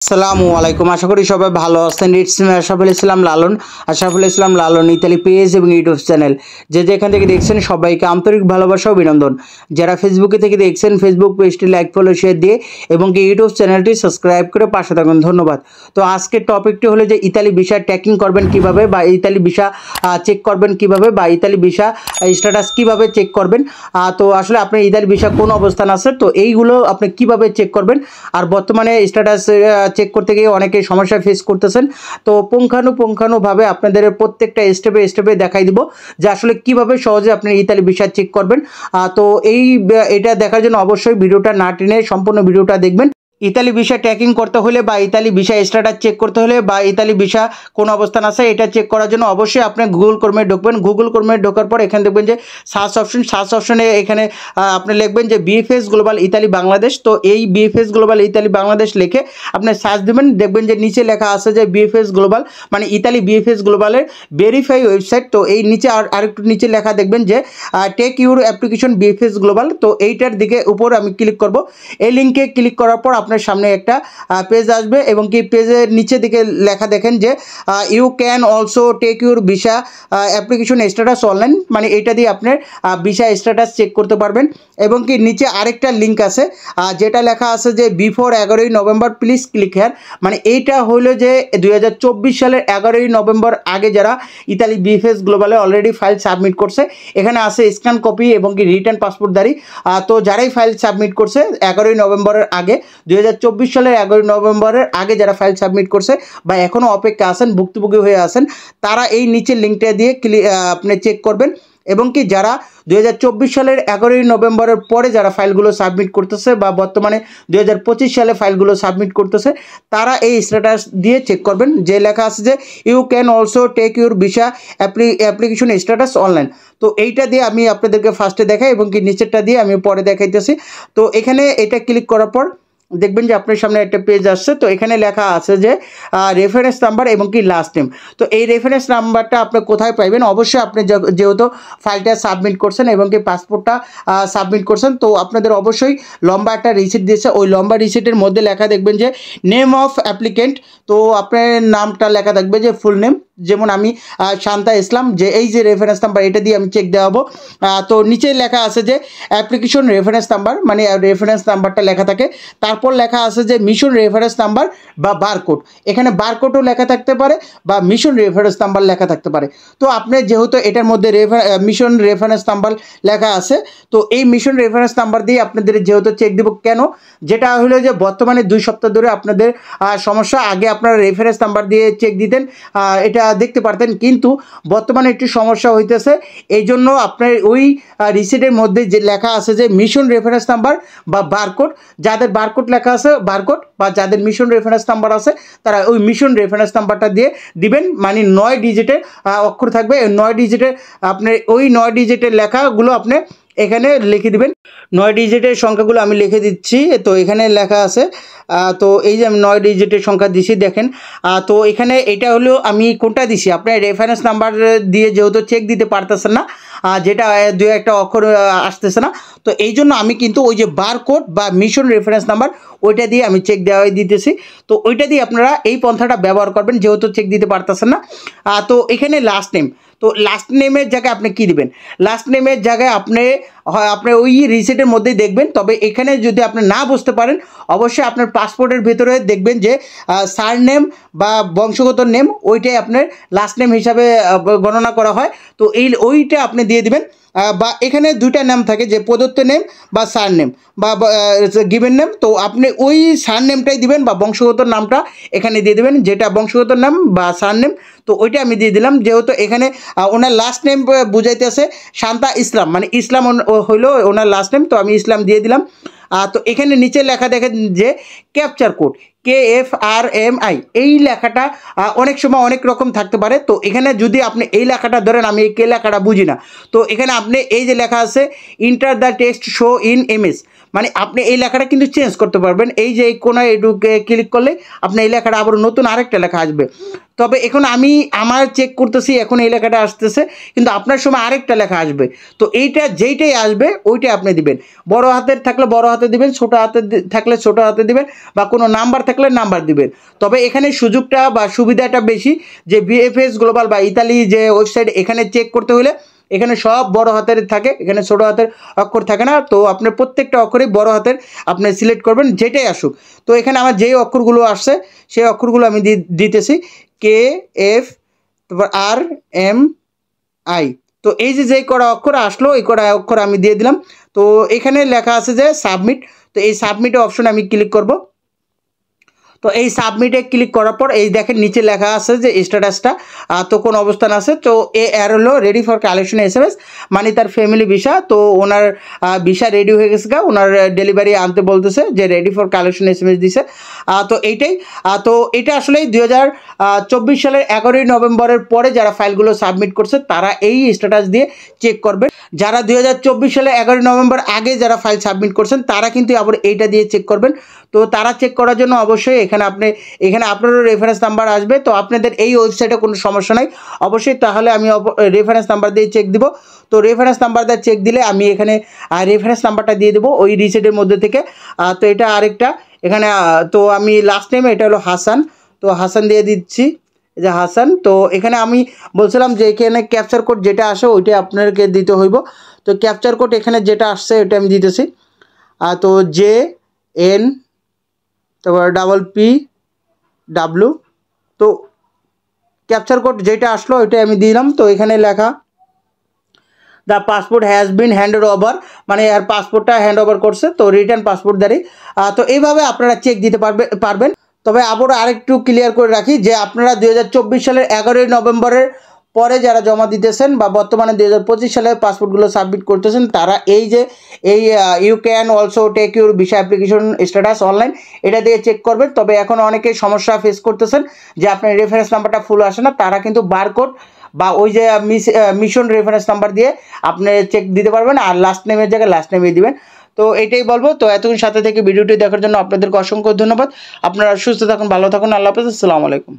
আসসালামু আলাইকুম। আশা করি সবাই ভালো আছেন। It's me Ashraful Islam Lalon. Ashraful Islam Lalon Italy page এবং ইউটিউব চ্যানেল যে যেখান থেকে দেখছেন সবাইকে আন্তরিক ভালোবাসা ও অভিনন্দন। যারা ফেসবুকে থেকে দেখছেন ফেসবুক পেজটি লাইক ফলো শেয়ার দিয়ে এবং কি ইউটিউব চ্যানেলটি সাবস্ক্রাইব করে পাশে থাকুন, ধন্যবাদ। তো আজকের টপিকটি হলো যে ইতালি ভিসা ট্র্যাকিং করবেন কিভাবে, বা ইতালি ভিসা চেক করবেন কিভাবে, বা ইতালি ভিসা স্ট্যাটাস কিভাবে চেক করবেন। তো আসলে আপনার ইতালি ভিসা কোন অবস্থান আছে, তো এইগুলো আপনি কিভাবে চেক করবেন। আর বর্তমানে স্ট্যাটাস চেক করতে গিয়ে অনেকে সমস্যা ফেস করতেছেন। তো পুঙ্খানুপুঙ্খানুভাবে আপনাদের প্রত্যেকটা স্টেপে স্টেপে দেখাই দিব যে আসলে কিভাবে সহজে আপনি ইতালি ভিসা চেক করবেন। তো এটা দেখার জন্য অবশ্যই ভিডিওটা না টেনে সম্পূর্ণ ভিডিওটা দেখবেন। ইতালি ভিসা ট্র্যাকিং করতে হলে বা ইতালি ভিসা স্ট্যাটাস চেক করতে হলে বা ইতালি ভিসা কোন অবস্থান আছে এটা চেক করার জন্য অবশ্যই আপনি গুগল ক্রোমে ঢুকবেন। গুগল ক্রোমে ঢোকার পর এখানে দেখবেন যে সার্চ অপশনে এখানে আপনি লিখবেন যে বিএফএস গ্লোবাল ইতালি বাংলাদেশ। তো এই বিএফএস গ্লোবাল ইতালি বাংলাদেশ লিখে আপনি সার্চ দেবেন, দেখবেন যে নিচে লেখা আছে যে বিএফএস গ্লোবাল মানে ইতালি বিএফএস গ্লোবালের ভেরিফাই ওয়েবসাইট। তো এই নিচে আরেকটু নিচে লেখা দেখবেন যে take your application BFS global. তো এইটার দিকে উপর আমি ক্লিক করব। এই লিঙ্কে ক্লিক করার পর আপনার সামনে একটা পেজ আসবে এবং কি পেজের নিচে দিকে লেখা দেখেন যে you can also take your visa application status online, মানে এটা দিয়ে আপনার ভিসা স্ট্যাটাস চেক করতে পারবেন। এবং কি নিচে আরেকটা লিঙ্ক আছে যেটা লেখা আছে যে বিফোর 11ই নভেম্বর প্লিজ ক্লিক হেয়ার, মানে এইটা হলো যে 2024 সালের 11ই নভেম্বর আগে যারা ইতালি বিএফএস গ্লোবালে অলরেডি ফাইল সাবমিট করছে, এখানে আছে স্ক্যান কপি এবং কি রিটার্ন পাসপোর্টধারী। তো যারাই ফাইল সাবমিট করছে 11ই নভেম্বরের আগে 2024 সালের 11ই নভেম্বরের আগে যারা ফাইল সাবমিট করছে বা এখনও অপেক্ষা আছেন, ভুক্তভোগী হয়ে আছেন, তারা এই নিচের লিঙ্কটা দিয়ে আপনি চেক করবেন। এবং কি যারা 2024 সালের 11ই নভেম্বরের পরে যারা ফাইলগুলো সাবমিট করতেছে বা বর্তমানে 2025 সালে ফাইলগুলো সাবমিট করতেছে, তারা এই স্ট্যাটাস দিয়ে চেক করবেন যে লেখা আছে যে you can also take your visa application status online. তো এইটা দিয়ে আমি আপনাদেরকে ফার্স্টে দেখাই এবং কি নিচেরটা দিয়ে আমি পরে দেখাইতেছি। তো এখানে এটা ক্লিক করার পর দেখবেন যে আপনার সামনে একটা পেজ আসছে। তো এখানে লেখা আছে যে রেফারেন্স নাম্বার এবং কি লাস্ট নেম। তো এই রেফারেন্স নাম্বারটা আপনি কোথায় পাইবেন, অবশ্যই আপনি যেহেতু ফাইলটা সাবমিট করছেন এবং কি পাসপোর্টটা সাবমিট করছেন, তো আপনাদের অবশ্যই লম্বা একটা রিসিট দিয়েছে। ওই লম্বা রিসিটের মধ্যে লেখা দেখবেন যে নেম অফ অ্যাপ্লিকেন্ট। তো আপনার নামটা লেখা থাকবে যে ফুল নেম, যেমন আমি শান্তা ইসলাম, যে এই যে রেফারেন্স নাম্বার এটা দিয়ে আমি চেক দেওয়াবো। তো নিচে লেখা আছে যে অ্যাপ্লিকেশন রেফারেন্স নাম্বার, মানে রেফারেন্স নাম্বারটা লেখা থাকে। তারপর লেখা আছে যে মিশন রেফারেন্স নাম্বার বা বারকোড, এখানে বারকোডও লেখা থাকতে পারে বা মিশন রেফারেন্স নাম্বার লেখা থাকতে পারে। তো আপনি যেহেতু এটার মধ্যে মিশন রেফারেন্স নাম্বার লেখা আছে, তো এই মিশন রেফারেন্স নাম্বার দিয়ে আপনাদের যেহেতু চেক দেব। কেন, যেটা হলো যে বর্তমানে 2 সপ্তাহ ধরে আপনাদের সমস্যা, আগে আপনারা রেফারেন্স নাম্বার দিয়ে চেক দিতেন, এটা দেখতে পারতেন, কিন্তু বর্তমানে একটু সমস্যা হইতেছে। এই জন্য আপনার ওই রিসিটের মধ্যে যে লেখা আছে যে মিশন রেফারেন্স নাম্বার বা বারকোড, যাদের বারকোড লেখা আছে বারকোড, বা যাদের মিশন রেফারেন্স নাম্বার আছে তারা ওই মিশন রেফারেন্স নাম্বারটা দিয়ে দিবেন। মানে 9 ডিজিটের অক্ষর থাকবে, 9 ডিজিটের আপনার ওই 9 ডিজিটের লেখাগুলো আপনি এখানে লিখে দিবেন। 9 ডিজিটের সংখ্যাগুলো আমি লিখে দিচ্ছি। তো এখানে লেখা আছে, তো এই যে আমি 9 ডিজিটের সংখ্যা দিছি দেখেন। তো এখানে এটা হলো আমি কোনটা দিছি, আপনার রেফারেন্স নাম্বার দিয়ে যেহেতু চেক দিতে পারতেছেন না, যেটা 2-1টা অক্ষর আসতেছে না, তো এই জন্য আমি কিন্তু ওই যে বারকোড বা মিশন রেফারেন্স নাম্বার ওইটা দিয়ে আমি চেক দেওয়াই দিতেছি। তো ওইটা দিয়ে আপনারা এই পন্থাটা ব্যবহার করবেন যেহেতু চেক দিতে পারতেছেন না। তো এখানে লাস্ট নেম, তো লাস্ট নেমের জায়গায় আপনি কী দিবেন, লাস্ট নেমের জায়গায় আপনি ওই রিসিটের মধ্যেই দেখবেন। তবে এখানে যদি আপনি না বুঝতে পারেন, অবশ্যই আপনার পাসপোর্টের ভেতরে দেখবেন যে সার নেম বা বংশগত নেম ওইটাই আপনার লাস্ট নেম হিসাবে গণনা করা হয়। তো ওইটা আপনি দিয়ে দিবেন। বা এখানে 2টা নাম থাকে, যে প্রদত্ত নেম বা সার নেম বা গিভেন নেম। তো আপনি ওই সার নেমটাই দিবেন বা বংশগত নামটা এখানে দিয়ে দেবেন, যেটা বংশগত নাম বা সার নেম। তো ওইটা আমি দিয়ে দিলাম, যেহেতু এখানে ওনার লাস্ট নেম বুঝাইতে আছে শান্তা ইসলাম, মানে ইসলাম হইলো ওনার লাস্ট নেম, তো আমি ইসলাম দিয়ে দিলাম। তো এখানে নিচে লেখা দেখেন যে ক্যাপচার কোড KFRMI, এই লেখাটা অনেক সময় অনেক রকম থাকতে পারে। তো এখানে যদি আপনি এই লেখাটা ধরেন, আমি এই কে লেখাটা বুঝি না, তো এখানে আপনি এই যে লেখা আছে enter the text show in MS, মানে আপনি এই লেখাটা কিন্তু চেঞ্জ করতে পারবেন। এই যে এই কোনায় এটুকে ক্লিক করলে আপনি এই লেখাটা আবার নতুন আরেকটা লেখা আসবে। তবে এখন আমি আমার চেক করতেছি, এখন এই লেখাটা আসতেছে, কিন্তু আপনার সময় আরেকটা লেখা আসবে। তো এইটা যেইটাই আসবে ওইটাই আপনি দিবেন। বড় হাতের থাকলে বড় হাতে দিবেন, ছোট হাতে থাকলে ছোট হাতে দিবেন, বা কোনো নাম্বার থাকলে নাম্বার দিবেন। তবে এখানে সুযোগটা বা সুবিধাটা বেশি যে বিএফএস গ্লোবাল বা ইতালি যে ওয়েবসাইট, এখানে চেক করতে হলে এখানে সব বড় হাতের থাকে, এখানে ছোট হাতের অক্ষর থাকে না। তো আপনার প্রত্যেকটা অক্ষরেই বড় হাতের আপনি সিলেক্ট করবেন, যেটাই আসুক। তো এখানে আমার যেই অক্ষরগুলো আসছে সেই অক্ষরগুলো আমি দিতেছি কে এফ, তারপর আর এম আই। তো এই যে যেই কটা অক্ষর আসলো এই কটা অক্ষর আমি দিয়ে দিলাম। তো এখানে লেখা আছে যে সাবমিট। তো এই সাবমিট অপশনে আমি ক্লিক করব। তো এই সাবমিটে ক্লিক করার পর এই দেখেন নিচে লেখা আছে যে স্ট্যাটাসটা তো কোন অবস্থান আছে। তো এ আর হলো রেডি ফর কালেকশন এসএমএস, মানে তার ফ্যামিলি ভিসা। তো ওনার ভিসা রেডি হয়ে গেছে, ওনার ডেলিভারি আনতে বলতেছে যে রেডি ফর কালেকশন এসএমএস দিছে। তো এইটাই। তো এটা আসলে 2024 সালের 11ই নভেম্বরের পরে যারা ফাইলগুলো সাবমিট করছে তারা এই স্ট্যাটাস দিয়ে চেক করবেন। যারা 2024 সালে 11ই নভেম্বর আগে যারা ফাইল সাবমিট করছেন তারা কিন্তু আবার এইটা দিয়ে চেক করবেন। তো তারা চেক করার জন্য অবশ্যই এখানে আপনারও রেফারেন্স নাম্বার আসবে। তো আপনাদের এই ওয়েবসাইটে কোনো সমস্যা নাই অবশ্যই, তাহলে আমি রেফারেন্স নাম্বার দিয়ে চেক দিব। তো রেফারেন্স নাম্বার দিয়ে চেক দিলে আমি এখানে রেফারেন্স নাম্বারটা দিয়ে দেবো ওই রিসেটের মধ্যে থেকে। তো এটা আরেকটা এখানে তো আমি লাস্ট নেমে এটা হলো হাসান, তো হাসান দিয়ে দিচ্ছি, এই যে হাসান। তো এখানে আমি বলছিলাম যে এখানে ক্যাপচার কোড যেটা আসে ওইটা আপনাকে দিতে হইব। তো ক্যাপচার কোড এখানে যেটা আসছে ওইটা আমি দিতেছি। তো জে এন, তারপর PW। তো ক্যাপচার কোড যেটা আসলো ওইটাই আমি দিলাম। তো এখানে লেখা the passport has been handed over, মানে আর পাসপোর্টটা হ্যান্ড ওভার করছে, তো রিটার্ন পাসপোর্ট দ্বারাই। তো এইভাবে আপনারা চেক দিতে পারবেন। তবে আবার আরেকটু ক্লিয়ার করে রাখি যে আপনারা 2024 সালের 11ই নভেম্বরের পরে যারা জমা দিতেছেন বা বর্তমানে 2025 সালে পাসপোর্টগুলো সাবমিট করতেছেন তারা এই যে এই you can also take your visa application status online, এটা দিয়ে চেক করবেন। তবে এখন অনেকেই সমস্যা ফেস করতেছেন যে আপনার রেফারেন্স নাম্বারটা ফুল আসে না, তারা কিন্তু বারকোড বা ওই যে মিশন রেফারেন্স নাম্বার দিয়ে আপনি চেক দিতে পারবেন, আর লাস্ট নেমের জায়গায় লাস্ট নেমে দিবেন। তো এটাই বলবো। তো এতক্ষণ সাথে থেকে ভিডিওটি দেখার জন্য আপনাদেরকে অসংখ্য ধন্যবাদ। আপনারা সুস্থ থাকুন, ভালো থাকুন, আল্লাহ হাফেজ, আসসালামু আলাইকুম।